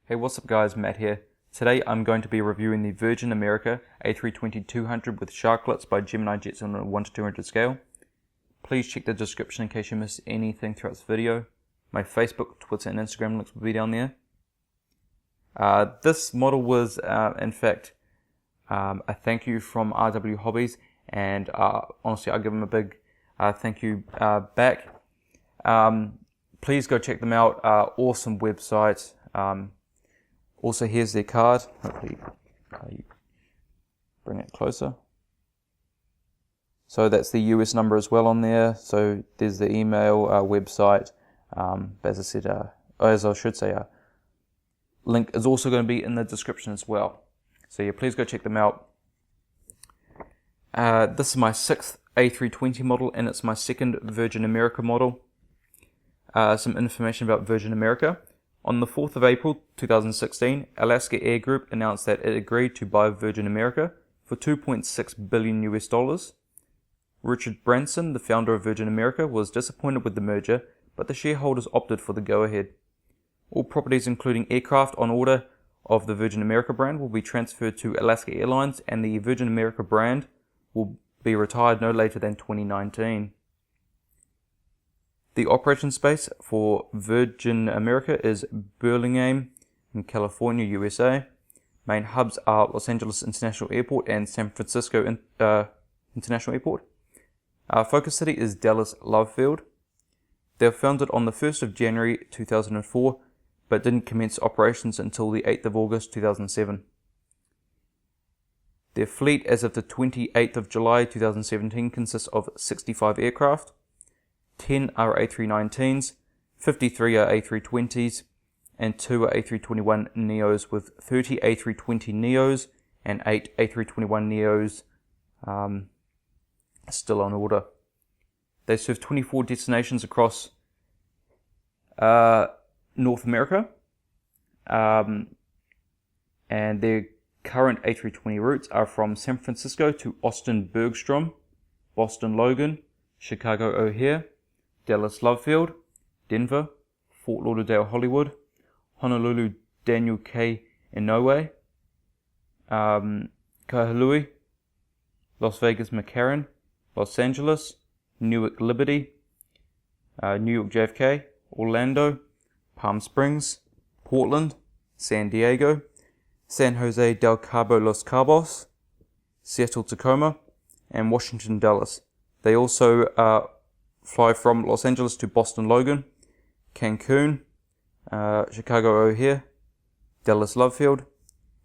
Hey, what's up guys, Matt here. Today I'm going to be reviewing the Virgin America A320-200 with sharklets by Gemini jets on a 1 to 200 scale. Please check the description in case you miss anything throughout this video. My Facebook, Twitter and Instagram links will be down there. This model was in fact a thank you from RW Hobbies, and honestly I'll give them a big thank you back. Please go check them out, awesome website. Also, here's their card. Hopefully, bring it closer. So that's the US number as well on there. So there's the email, website. As I said, as I should say, link is also going to be in the description as well. So yeah, please go check them out. This is my 6th A320 model, and it's my 2nd Virgin America model. Some information about Virgin America. On the 4th of April 2016, Alaska Air Group announced that it agreed to buy Virgin America for $2.6 billion US. Richard Branson, the founder of Virgin America, was disappointed with the merger, but the shareholders opted for the go-ahead. All properties, including aircraft on order of the Virgin America brand, will be transferred to Alaska Airlines, and the Virgin America brand will be retired no later than 2019. The operation space for Virgin America is Burlingame in California, USA. Main hubs are Los Angeles International Airport and San Francisco International Airport. Focus city is Dallas Love Field. They were founded on the 1st of January 2004, but didn't commence operations until the 8th of August 2007. Their fleet as of the 28th of July 2017 consists of 65 aircraft. 10 are A319s, 53 are A320s, and 2 are A321neos, with 30 A320neos and 8 A321neos still on order. They serve 24 destinations across North America, and their current A320 routes are from San Francisco to Austin Bergstrom, Boston Logan, Chicago O'Hare, Dallas Love Field, Denver, Fort Lauderdale Hollywood, Honolulu Daniel K. Inouye, Kahului, Las Vegas McCarran, Los Angeles, Newark Liberty, New York JFK, Orlando, Palm Springs, Portland, San Diego, San Jose del Cabo Los Cabos, Seattle Tacoma, and Washington Dallas. They also fly from Los Angeles to Boston Logan, Cancun, Chicago O'Hare, Dallas Love Field,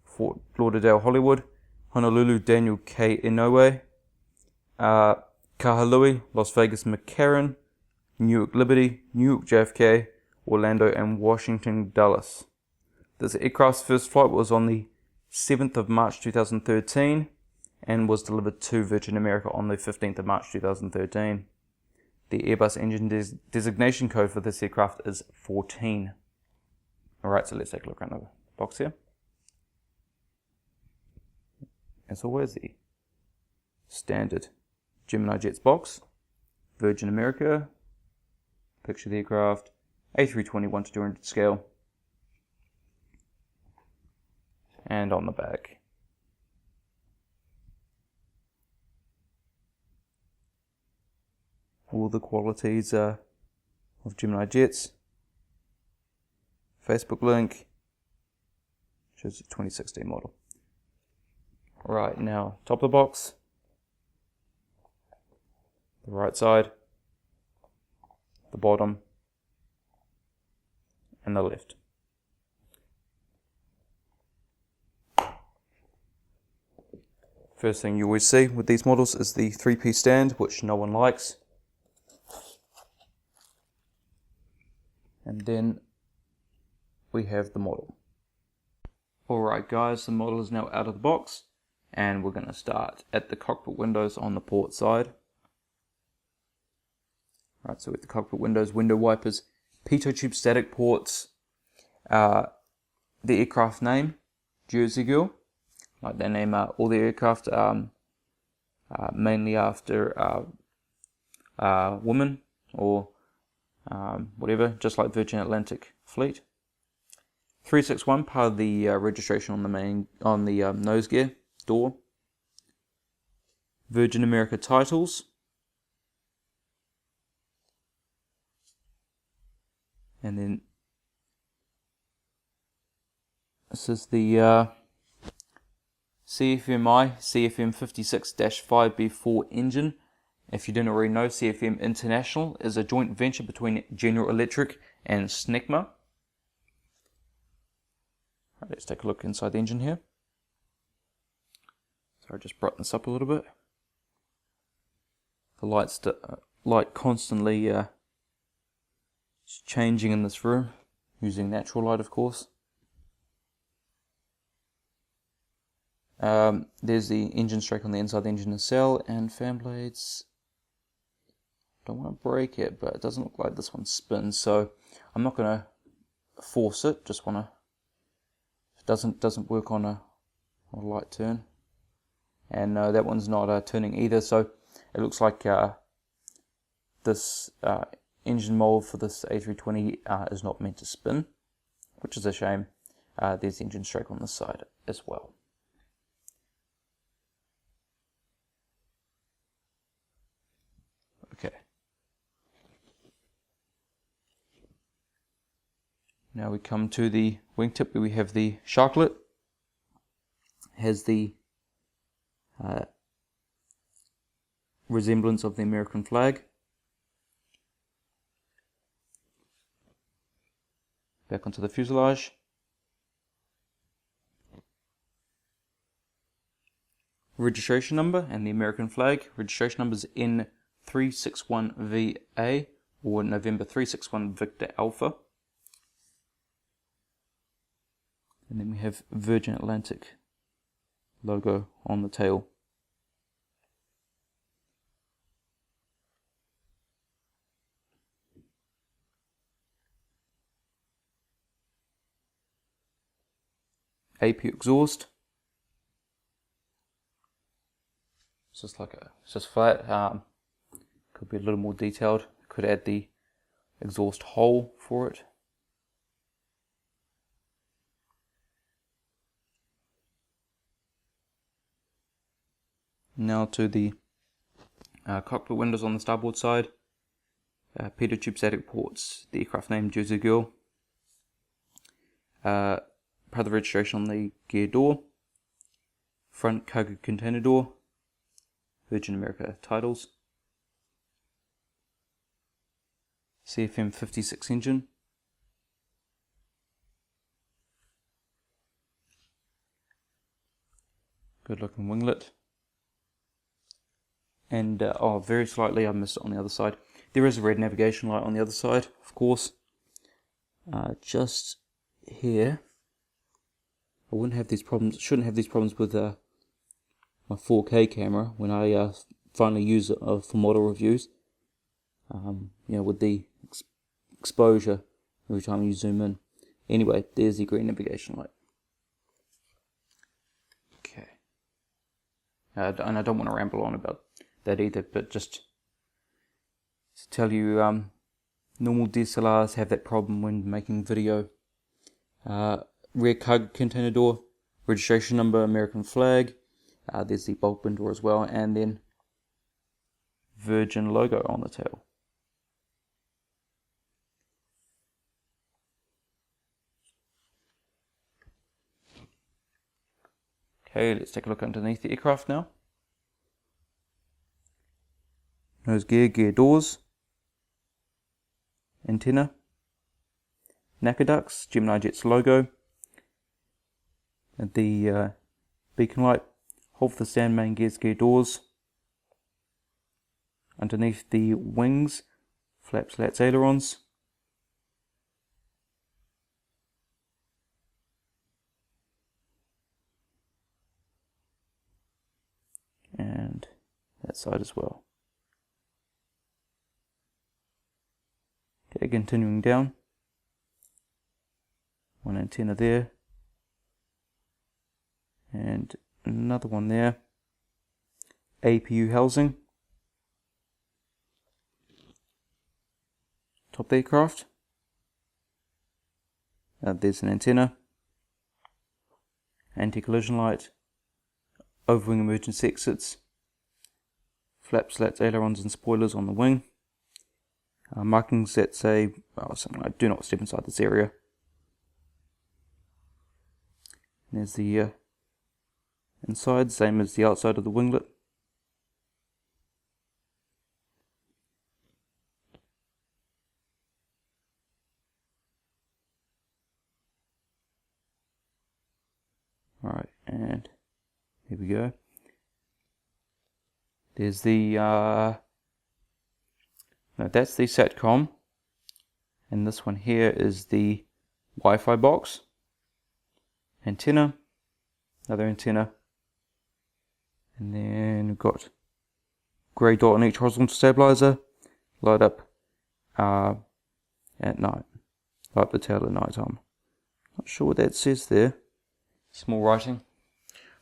Fort Lauderdale Hollywood, Honolulu Daniel K. Inouye, Kahului, Las Vegas McCarran, Newark Liberty, New York JFK, Orlando, and Washington Dallas. This aircraft's first flight was on the 7th of March 2013 and was delivered to Virgin America on the 15th of March 2013. The Airbus engine designation code for this aircraft is 14. Alright, so let's take a look around the box here. As always, the standard Gemini Jets box, Virgin America, picture of the aircraft, A320 1 to 200 scale, and on the back. All the qualities of Gemini Jets. Facebook link shows the 2016 model. Right, now top of the box, the right side, the bottom, and the left. First thing you always see with these models is the 3-piece stand, which no one likes. And then we have the model. Alright guys, the model is now out of the box, and we're going to start at the cockpit windows on the port side. Right, so with the cockpit windows, window wipers, pitot tube static ports, the aircraft name, Jersey Girl, like they name all the aircraft mainly after women or whatever, just like Virgin Atlantic Fleet. 361, part of the registration on the nose gear door. Virgin America titles. And then this is the CFMI CFM56-5B4 engine. If you didn't already know, CFM International is a joint venture between General Electric and Snecma. Right, let's take a look inside the engine here. So I just brighten this up a little bit. The light constantly changing in this room, using natural light, of course. There's the engine strake on the inside of the engine nacelle and fan blades. Don't want to break it, but it doesn't look like this one spins, so I'm not going to force it. Just want to. If it doesn't work on a light turn, and that one's not turning either. So it looks like this engine mold for this A320 is not meant to spin, which is a shame. There's the engine strake on this side as well. Okay. Now we come to the wingtip where we have the sharklet. Has the resemblance of the American flag. Back onto the fuselage. Registration number and the American flag. Registration number is N361VA or November 361 Victor Alpha. And then we have Virgin Atlantic logo on the tail. AP exhaust. It's just flat. Could be a little more detailed. Could add the exhaust hole for it. Now to the cockpit windows on the starboard side. Pitot tube static ports. The aircraft name Jersey Girl. Part of the registration on the gear door. Front cargo container door. Virgin America titles. CFM56 engine. Good looking winglet. And very slightly I missed it on the other side. There is a red navigation light on the other side, of course. Just here. I wouldn't have these problems. Shouldn't have these problems with my 4K camera when I finally use it for model reviews. With the exposure every time you zoom in. Anyway, there's the green navigation light. Okay. And I don't want to ramble on about that either, but just to tell you, normal DSLRs have that problem when making video. Rear cargo container door, registration number, American flag. There's the bulk bin door as well, and then Virgin logo on the tail. Okay, let's take a look underneath the aircraft now. Nose gear, gear doors, antenna, NACA ducts, Gemini Jet's logo, and the beacon light, hold for the stand, main gears, gear doors. Underneath the wings, flaps, slats, ailerons. And that side as well. Okay, continuing down. One antenna there. And another one there. APU housing. Top of the aircraft. There's an antenna, anti-collision light, overwing emergency exits, flaps, slats, ailerons and spoilers on the wing, markings that say something like "Do not step inside this area." And there's the inside, same as the outside of the winglet. Alright, and here we go. There's the no, that's the SATCOM, and this one here is the Wi-Fi box. Antenna, another antenna, and then we've got grey dot on each horizontal stabilizer. Light up at night, light up the tail at night time. Not sure what that says there. Small writing.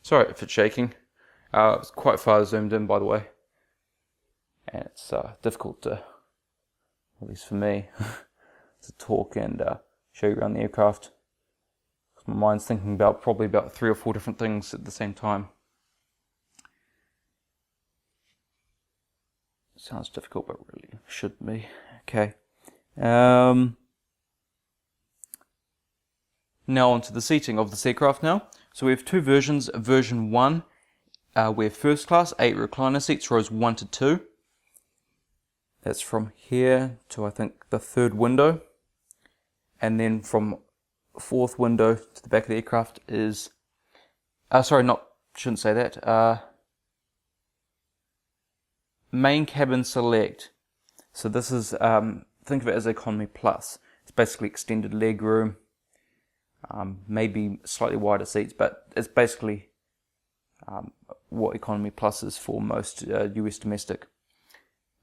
Sorry if it's shaking. It's quite far zoomed in, by the way, and it's difficult to, at least for me, to talk and show you around the aircraft. My mind's thinking about probably about 3 or 4 different things at the same time. Sounds difficult, but really shouldn't be. Okay. Now onto the seating of this aircraft now. So we have 2 versions. Version 1, where first class 8 recliner seats, rows 1 to 2. That's from here to I think the 3rd window. And then from 4th window to the back of the aircraft is, shouldn't say that. Main cabin select. So this is, think of it as economy plus. It's basically extended leg room. Maybe slightly wider seats, but it's basically what economy plus is for most US domestic.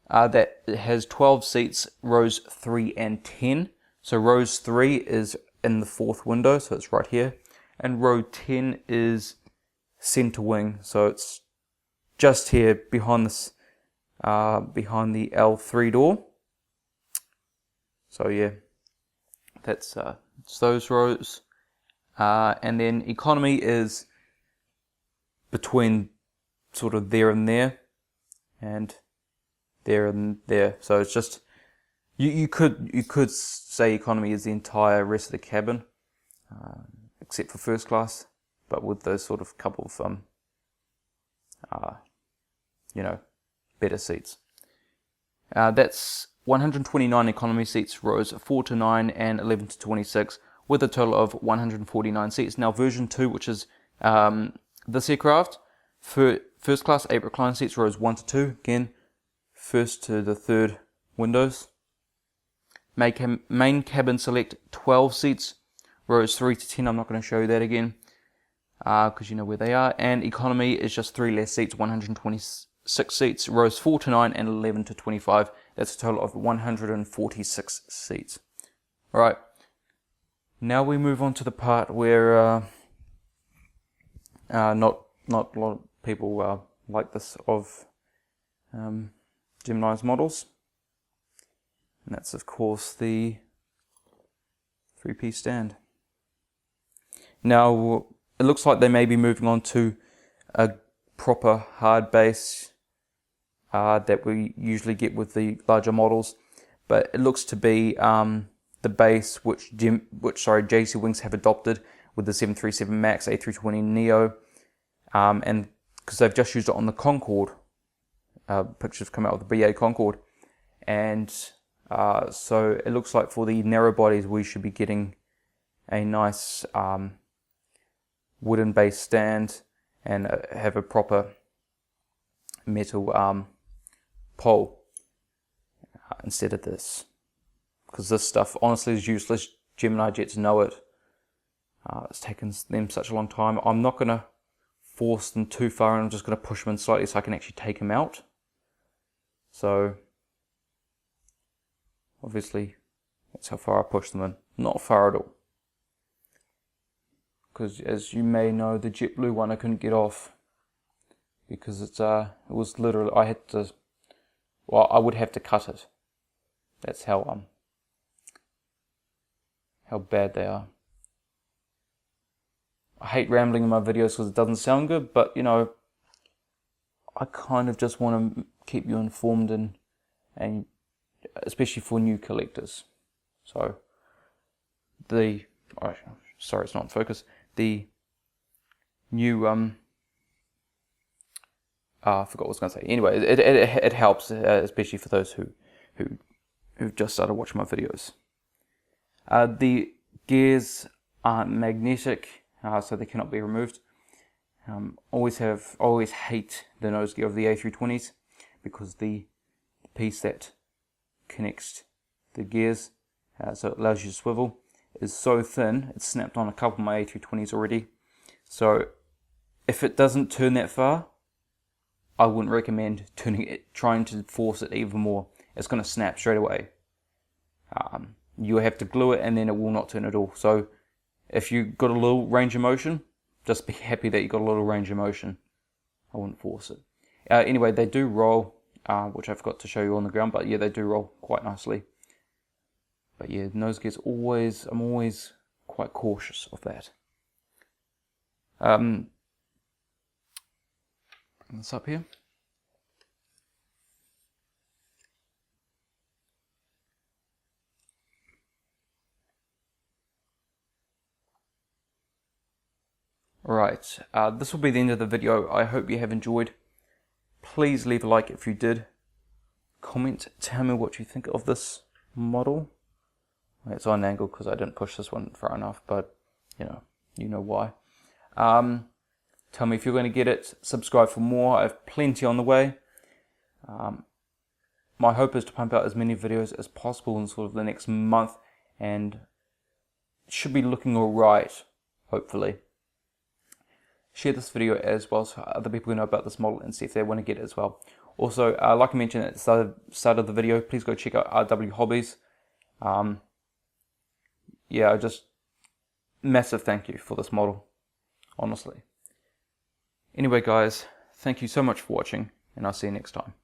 That has 12 seats, rows 3 and 10. So rows 3 is in the 4th window, so it's right here, and row 10 is center wing, so it's just here behind this, behind the L3 door. So yeah, that's it's those rows. And then economy is between sort of there and there, and there and there. So it's just you could say economy is the entire rest of the cabin, except for first class, but with those sort of couple of better seats. That's 129 economy seats, rows 4 to 9 and 11 to 26. With a total of 149 seats. Now version 2, which is this aircraft, for first class 8 recline seats, rows 1 to 2, again, 1st to the 3rd windows. Main cabin select 12 seats, rows 3 to 10, I'm not going to show you that again, because you know where they are. And economy is just 3 less seats, 126 seats, rows 4 to 9 and 11 to 25. That's a total of 146 seats. Alright. Now we move on to the part where not a lot of people like this of Gemini's models, and that's of course the 3-piece stand. Now it looks like they may be moving on to a proper hard base that we usually get with the larger models, but it looks to be the base which JC Wings have adopted with the 737 MAX, A320neo, and because they've just used it on the Concorde. Pictures come out of the BA Concorde, and so it looks like for the narrow bodies we should be getting a nice wooden base stand and have a proper metal pole instead of this. Because this stuff honestly is useless. Gemini jets know it. It's taken them such a long time. I'm not going to force them too far, and I'm just going to push them in slightly so I can actually take them out. So obviously that's how far I push them in. Not far at all. Because as you may know, the JetBlue one I couldn't get off because it was literally, I would have to cut it. That's how bad they are. hate rambling in my videos because it doesn't sound good, but you know, I kind of just want to keep you informed, and especially for new collectors. So sorry, it's not in focus. The new I forgot what I was going to say. Anyway, it helps, especially for those who've just started watching my videos. The gears aren't magnetic, so they cannot be removed. Always hate the nose gear of the A320s because the piece that connects the gears, so it allows you to swivel, is so thin. It's snapped on a couple of my A320s already. So if it doesn't turn that far, I wouldn't recommend trying to force it even more. It's going to snap straight away. You have to glue it and then it will not turn at all. So if you got a little range of motion, just be happy that you got a little range of motion. I wouldn't force it. Anyway, they do roll, which I forgot to show you on the ground, but yeah, they do roll quite nicely. But yeah, nose gears I'm always quite cautious of that. Bring this up here. Right, this will be the end of the video. I hope you have enjoyed. Please leave a like if you did. Comment, tell me what you think of this model. It's on an angle because I didn't push this one far enough, but you know why. Tell me if you're going to get it. Subscribe for more. I have plenty on the way. My hope is to pump out as many videos as possible in sort of the next month, and it should be looking alright, hopefully. Share this video as well so other people who know about this model and see if they want to get it as well. Also, like I mentioned at the start of the video, please go check out RW Hobbies. Yeah, just massive thank you for this model, honestly. Anyway guys, thank you so much for watching, and I'll see you next time.